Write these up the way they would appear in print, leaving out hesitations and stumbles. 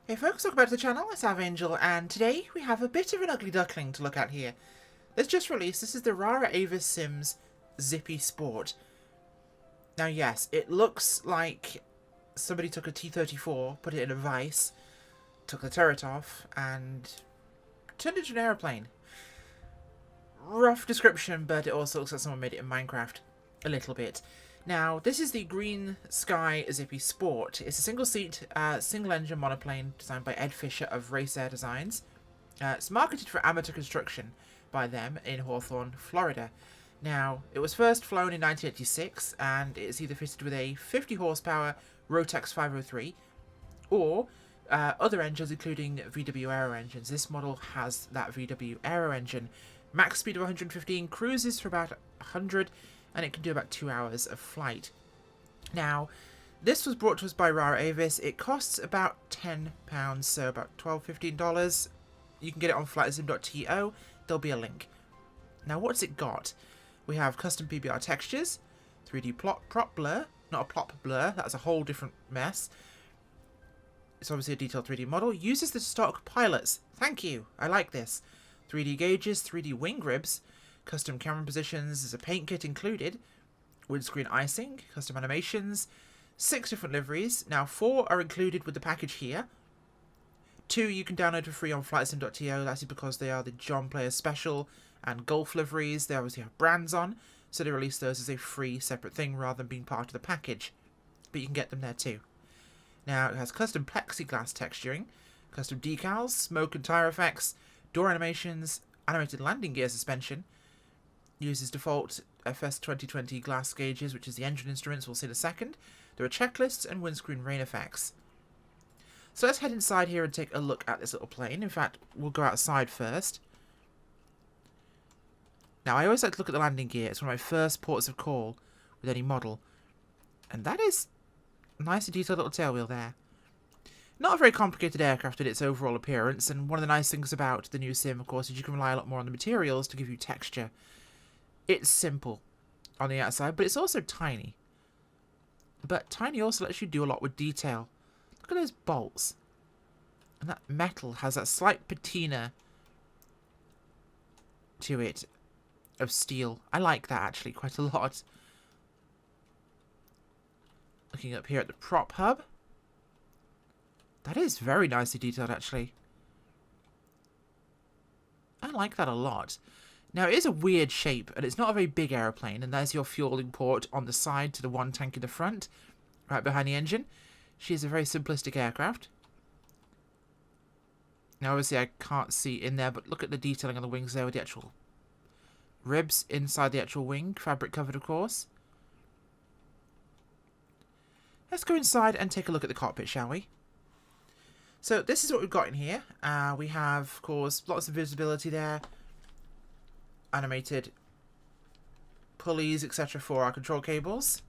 Hey folks, welcome back to the channel, it's Angel, and today we have a bit of an ugly duckling to look at here. It's just released. This is the Rara Avis Sim's Zippy Sport. Now yes, it looks like somebody took a T-34, put it in a vice, took the turret off, and turned it into an aeroplane. Rough description, but it also looks like someone made it in Minecraft. A little bit. Now, this is the Green Sky Zippy Sport. It's a single-seat, single-engine monoplane designed by Ed Fisher of Race Air Designs. It's marketed for amateur construction by them in Hawthorne, Florida. Now, it was first flown in 1986, and it's either fitted with a 50-horsepower Rotax 503 or other engines, including VW Aero engines. This model has that VW Aero engine. Max speed of 115, cruises for about 100, and it can do about 2 hours of flight. Now, this was brought to us by Rara Avis. It costs about £10, so about $12–15. You can get it on Flightsim.to. There'll be a link. Now, what's it got? We have custom PBR textures, 3D prop blur, not a plop blur, that's a whole different mess. It's obviously a detailed 3D model. Uses the stock pilots. Thank you, I like this. 3D gauges, 3D wing ribs, custom camera positions, there's a paint kit included, windscreen icing, custom animations, 6 different liveries. Now 4 are included with the package here. 2 you can download for free on Flightsim.to, that's because they are the John Player Special and Golf liveries. They obviously have brands on, so they release those as a free separate thing rather than being part of the package. But you can get them there too. Now it has custom plexiglass texturing, custom decals, smoke and tyre effects, door animations, animated landing gear suspension, uses default FS 2020 glass gauges, which is the engine instruments we'll see in a second. There are checklists and windscreen rain effects. So let's head inside here and take a look at this little plane. In fact, we'll go outside first. Now, I always like to look at the landing gear. It's one of my first ports of call with any model. And that is a nicely detailed little tailwheel there. Not a very complicated aircraft in its overall appearance, and one of the nice things about the new sim, of course, is you can rely a lot more on the materials to give you texture. It's simple on the outside, but it's also tiny. But tiny also lets you do a lot with detail. Look at those bolts. And that metal has that slight patina to it of steel. I like that actually quite a lot. Looking up here at the prop hub. That is very nicely detailed, actually. I like that a lot. Now, it is a weird shape, and it's not a very big aeroplane, and there's your fueling port on the side to the one tank in the front, right behind the engine. She is a very simplistic aircraft. Now, obviously, I can't see in there, but look at the detailing on the wings there with the actual ribs inside the actual wing, fabric covered, of course. Let's go inside and take a look at the cockpit, shall we? So this is what we've got in here. We have, of course, lots of visibility there. Animated pulleys, etc. for our control cables.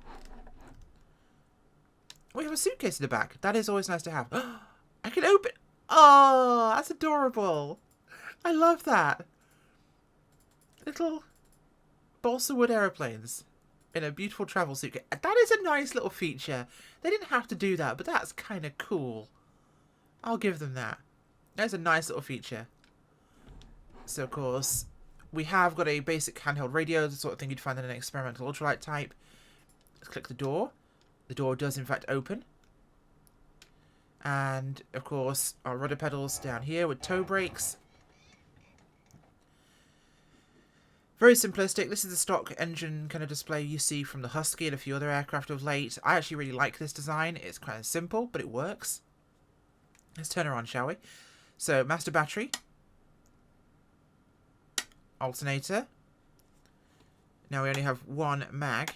We have a suitcase in the back. That is always nice to have. I can open... Oh, that's adorable. I love that. Little balsa wood aeroplanes in a beautiful travel suitcase. That is a nice little feature. They didn't have to do that, but that's kind of cool. I'll give them that. That's a nice little feature. So, of course, we have got a basic handheld radio, the sort of thing you'd find in an experimental ultralight type. Let's click the door. The door does, in fact, open. And, of course, our rudder pedals down here with toe brakes. Very simplistic. This is the stock engine kind of display you see from the Husky and a few other aircraft of late. I actually really like this design. It's kind of simple, but it works. Let's turn her on, shall we? So, master battery. Alternator. Now we only have one mag.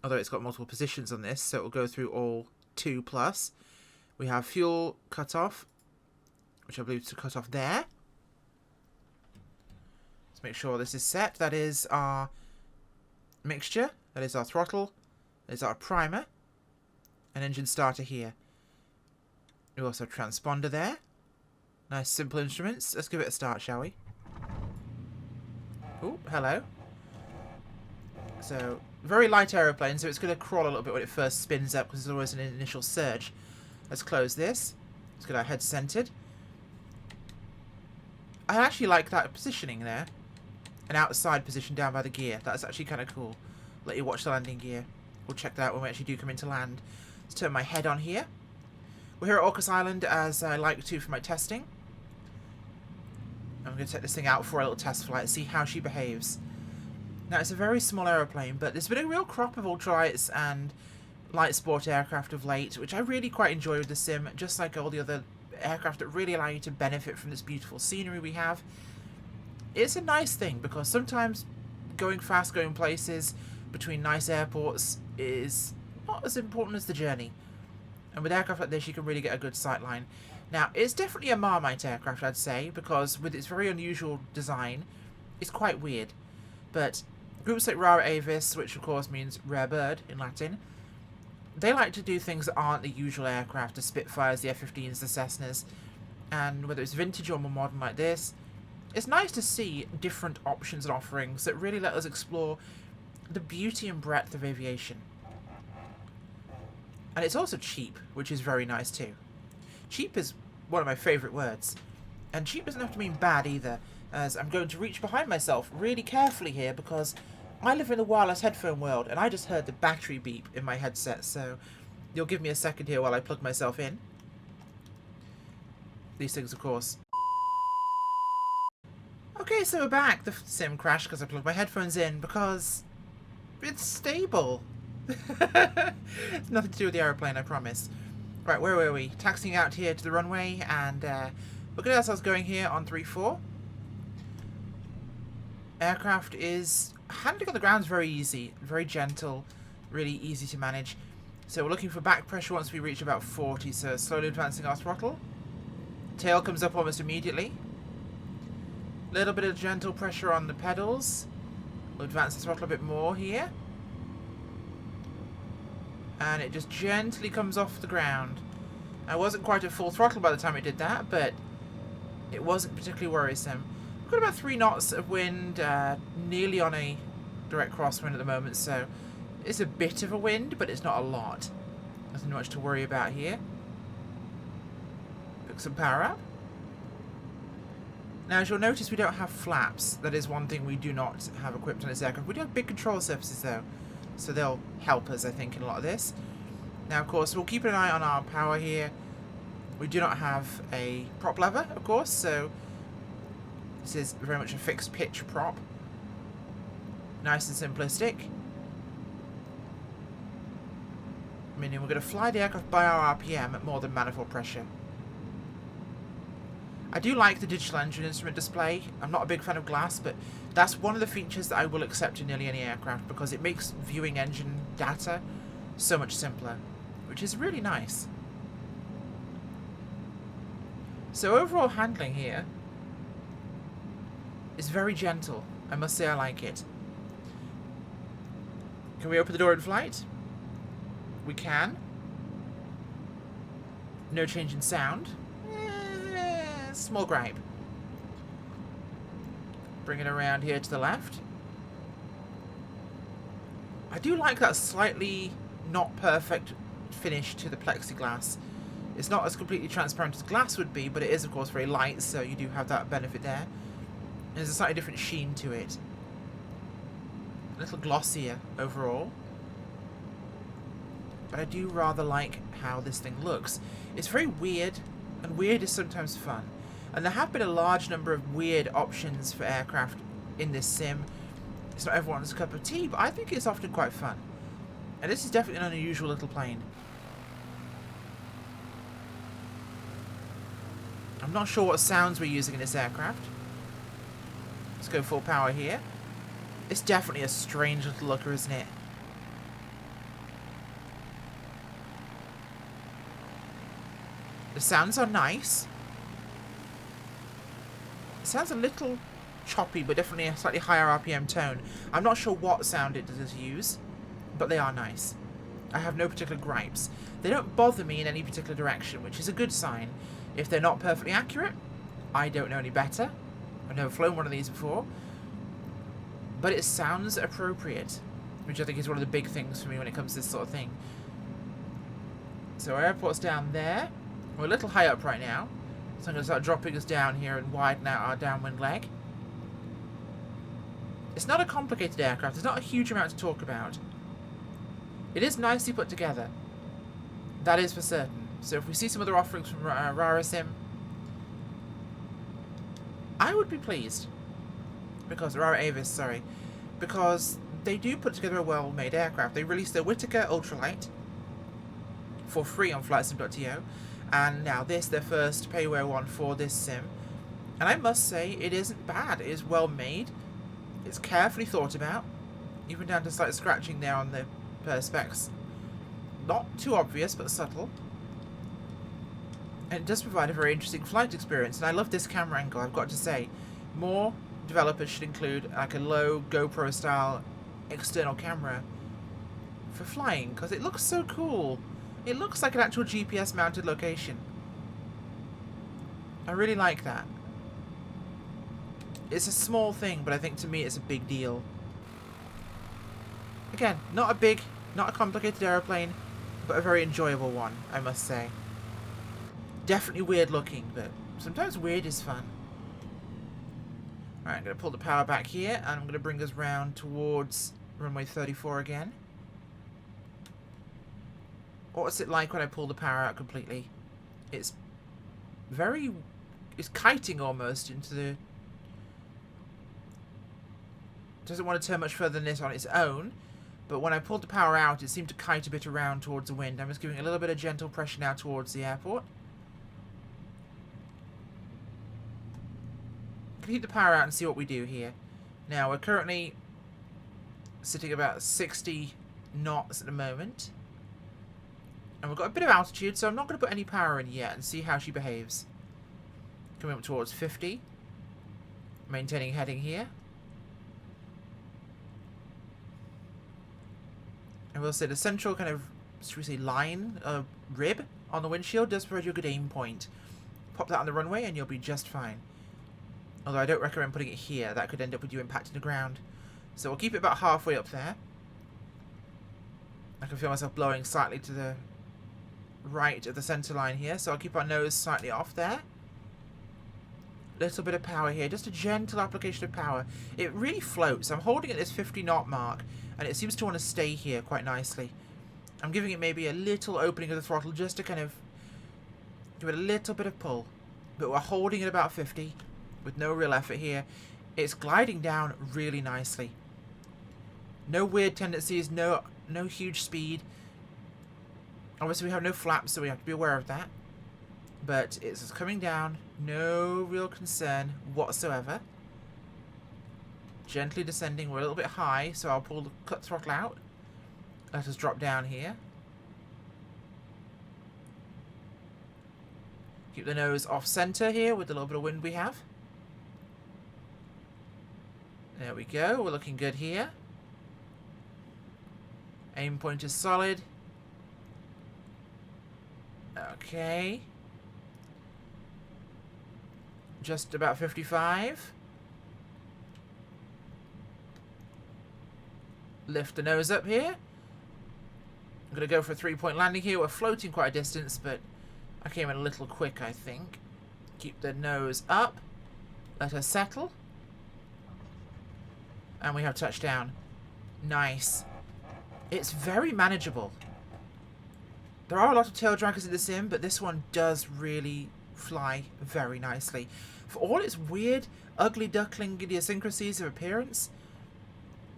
Although it's got multiple positions on this, so it will go through all 2 plus. We have fuel cutoff, which I believe is to cut off there. Let's make sure this is set. That is our mixture. That is our throttle. That is our primer. An engine starter here. We also have transponder there. Nice simple instruments. Let's give it a start, shall we? Oh, hello. So, very light aeroplane, so it's going to crawl a little bit when it first spins up because there's always an initial surge. Let's close this. Let's get our head centered. I actually like that positioning there. An outside position down by the gear. That's actually kind of cool. Let you watch the landing gear. We'll check that out when we actually do come into land. Let's turn my head on here. We're here at Orcas Island as I like to for my testing. I'm going to take this thing out for a little test flight, see how she behaves. Now, it's a very small aeroplane, but there's been a real crop of ultralights and light sport aircraft of late, which I really quite enjoy with the sim, just like all the other aircraft that really allow you to benefit from this beautiful scenery we have. It's a nice thing, because sometimes going fast, going places between nice airports is not as important as the journey. And with aircraft like this, you can really get a good sight line. Now, it's definitely a Marmite aircraft, I'd say, because with its very unusual design, it's quite weird. But groups like Rara Avis, which of course means rare bird in Latin, they like to do things that aren't the usual aircraft, the Spitfires, the F-15s, the Cessnas. And whether it's vintage or more modern like this, it's nice to see different options and offerings that really let us explore the beauty and breadth of aviation. And it's also cheap, which is very nice too. Cheap is one of my favourite words. And cheap doesn't have to mean bad either, as I'm going to reach behind myself really carefully here because I live in the wireless headphone world and I just heard the battery beep in my headset, so you'll give me a second here while I plug myself in. These things, of course. Okay, so we're back. The sim crashed because I plugged my headphones in because it's stable. It's nothing to do with the aeroplane, I promise. Right, where were we? Taxiing out here to the runway, and look at ourselves going here on 3-4. Aircraft is handling on the ground is very easy, very gentle, really easy to manage. So we're looking for back pressure once we reach about 40, so slowly advancing our throttle. Tail comes up almost immediately. Little bit of gentle pressure on the pedals. We'll advance the throttle a bit more here. And it just gently comes off the ground. I wasn't quite at full throttle by the time it did that, but it wasn't particularly worrisome. We've got about 3 knots of wind, nearly on a direct crosswind at the moment, so it's a bit of a wind, but it's not a lot. Nothing much to worry about here. Pick some power up. Now, as you'll notice, we don't have flaps. That is one thing we do not have equipped on this aircraft. We do have big control surfaces, though, so they'll help us, I think, in a lot of this. Now, of course, we'll keep an eye on our power here. We do not have a prop lever, of course, so this is very much a fixed pitch prop. Nice and simplistic. Meaning we're going to fly the aircraft by our RPM at more than manifold pressure. I do like the digital engine instrument display. I'm not a big fan of glass, but that's one of the features that I will accept in nearly any aircraft because it makes viewing engine data so much simpler, which is really nice. So overall handling here is very gentle. I must say I like it. Can we open the door in flight? We can. No change in sound. Small gripe. Bring it around here to the left. I do like that slightly not perfect finish to the plexiglass. It's not as completely transparent as glass would be, but it is of course very light, so you do have that benefit there. There's a slightly different sheen to it. A little glossier overall. But I do rather like how this thing looks. It's very weird, and weird is sometimes fun. And there have been a large number of weird options for aircraft in this sim. It's not everyone's cup of tea, but I think it's often quite fun. And this is definitely an unusual little plane. I'm not sure what sounds we're using in this aircraft. Let's go full power here. It's definitely a strange little looker, isn't it? The sounds are nice. It sounds a little choppy, but definitely a slightly higher RPM tone. I'm not sure what sound it does use, but they are nice. I have no particular gripes. They don't bother me in any particular direction, which is a good sign. If they're not perfectly accurate, I don't know any better. I've never flown one of these before. But it sounds appropriate, which I think is one of the big things for me when it comes to this sort of thing. So our airport's down there. We're a little high up right now, so I'm going to start dropping us down here and widen out our downwind leg. It's not a complicated aircraft. There's not a huge amount to talk about. It is nicely put together. That is for certain. So if we see some other offerings from Rara Sim, I would be pleased. Because Rara Avis, sorry. Because they do put together a well-made aircraft. They released their Whittaker Ultralight for free on Flightsim.to. And now this, their first payware one for this sim. And I must say, it isn't bad. It is well made. It's carefully thought about. Even down to slight scratching there on the perspex. Not too obvious, but subtle. And it does provide a very interesting flight experience. And I love this camera angle, I've got to say. More developers should include like a low GoPro style external camera for flying, because it looks so cool. It looks like an actual GPS mounted location. I really like that. It's a small thing, but I think to me it's a big deal. Again, not a complicated aeroplane, but a very enjoyable one, I must say. Definitely weird looking, but sometimes weird is fun. Alright, I'm going to pull the power back here, and I'm going to bring us round towards runway 34 again. What's it like when I pull the power out completely? It's kiting almost into the... Doesn't want to turn much further than this on its own, but when I pulled the power out, it seemed to kite a bit around towards the wind. I'm just giving a little bit of gentle pressure now towards the airport. Keep the power out and see what we do here. Now, we're currently sitting about 60 knots at the moment. And we've got a bit of altitude, so I'm not going to put any power in yet and see how she behaves. Coming up towards 50. Maintaining heading here. I will say the central kind of, should we say, line, rib on the windshield does provide you a good aim point. Pop that on the runway and you'll be just fine. Although I don't recommend putting it here. That could end up with you impacting the ground. So we'll keep it about halfway up there. I can feel myself blowing slightly to the right of the centre line here. So I'll keep our nose slightly off there. Little bit of power here. Just a gentle application of power. It really floats. I'm holding at this 50 knot mark. And it seems to want to stay here quite nicely. I'm giving it maybe a little opening of the throttle just to kind of give it a little bit of pull. But we're holding at about 50. With no real effort here. It's gliding down really nicely. No weird tendencies, no huge speed. Obviously we have no flaps, so we have to be aware of that. But it's coming down, no real concern whatsoever. Gently descending, we're a little bit high, so I'll pull the cut throttle out. Let us drop down here. Keep the nose off center here with the little bit of wind we have. There we go, we're looking good here. Aim point is solid. Okay. Just about 55. Lift the nose up here. I'm going to go for a 3-point landing here. We're floating quite a distance, but I came in a little quick, I think. Keep the nose up. Let her settle. And we have touchdown. Nice. It's very manageable. There are a lot of tail draggers in the sim, but this one does really fly very nicely. For all its weird, ugly duckling idiosyncrasies of appearance,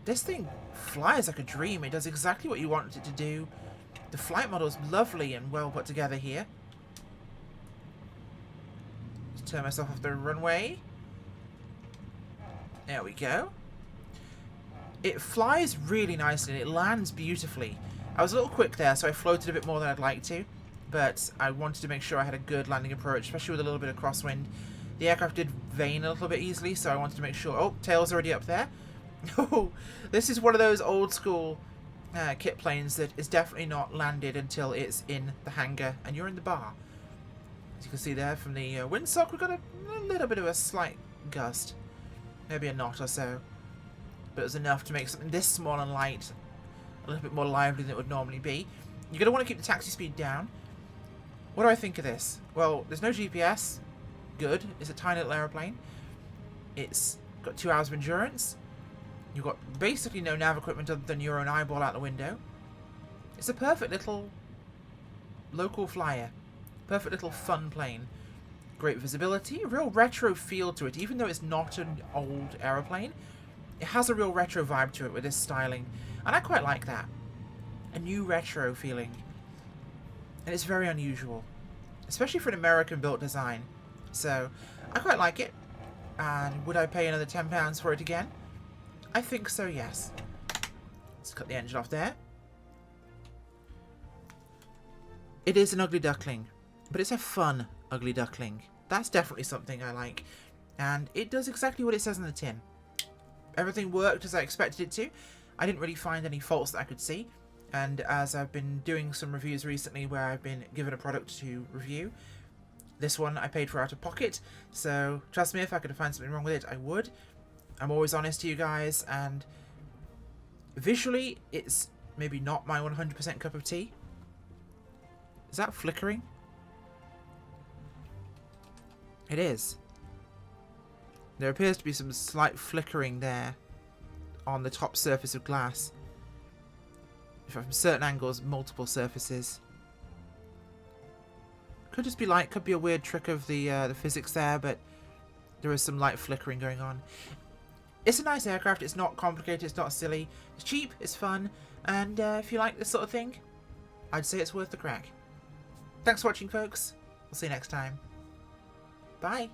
this thing flies like a dream. It does exactly what you want it to do. The flight model is lovely and well put together here. Just turn myself off the runway. There we go. It flies really nicely and it lands beautifully. I was a little quick there, so I floated a bit more than I'd like to. But I wanted to make sure I had a good landing approach, especially with a little bit of crosswind. The aircraft did vane a little bit easily, so I wanted to make sure... Oh, tail's already up there. Oh, this is one of those old school kit planes that is definitely not landed until it's in the hangar and you're in the bar. As you can see there from the windsock, we've got a little bit of a slight gust. Maybe a knot or so. But it was enough to make something this small and light a little bit more lively than it would normally be. You're going to want to keep the taxi speed down. What do I think of this? Well, there's no GPS. Good. It's a tiny little aeroplane. It's got 2 hours of endurance. You've got basically no nav equipment other than your own eyeball out the window. It's a perfect little local flyer. Perfect little fun plane. Great visibility. A real retro feel to it. Even though it's not an old aeroplane, it has a real retro vibe to it with this styling. And I quite like that. A new retro feeling. And it's very unusual. Especially for an American-built design. So, I quite like it. And would I pay another £10 for it again? I think so, yes. Let's cut the engine off there. It is an ugly duckling, but it's a fun ugly duckling. That's definitely something I like. And it does exactly what it says in the tin. Everything worked as I expected it to. I didn't really find any faults that I could see. And as I've been doing some reviews recently where I've been given a product to review, this one I paid for out of pocket. So trust me, if I could find something wrong with it, I would. I'm always honest to you guys, and visually, it's maybe not my 100% cup of tea. Is that flickering? It is. There appears to be some slight flickering there on the top surface of glass. From certain angles, multiple surfaces. Could just be light, could be a weird trick of the physics there, but there is some light flickering going on. It's a nice aircraft, it's not complicated, it's not silly, it's cheap, it's fun, and if you like this sort of thing, I'd say it's worth the crack. Thanks for watching, folks. We'll see you next time. Bye.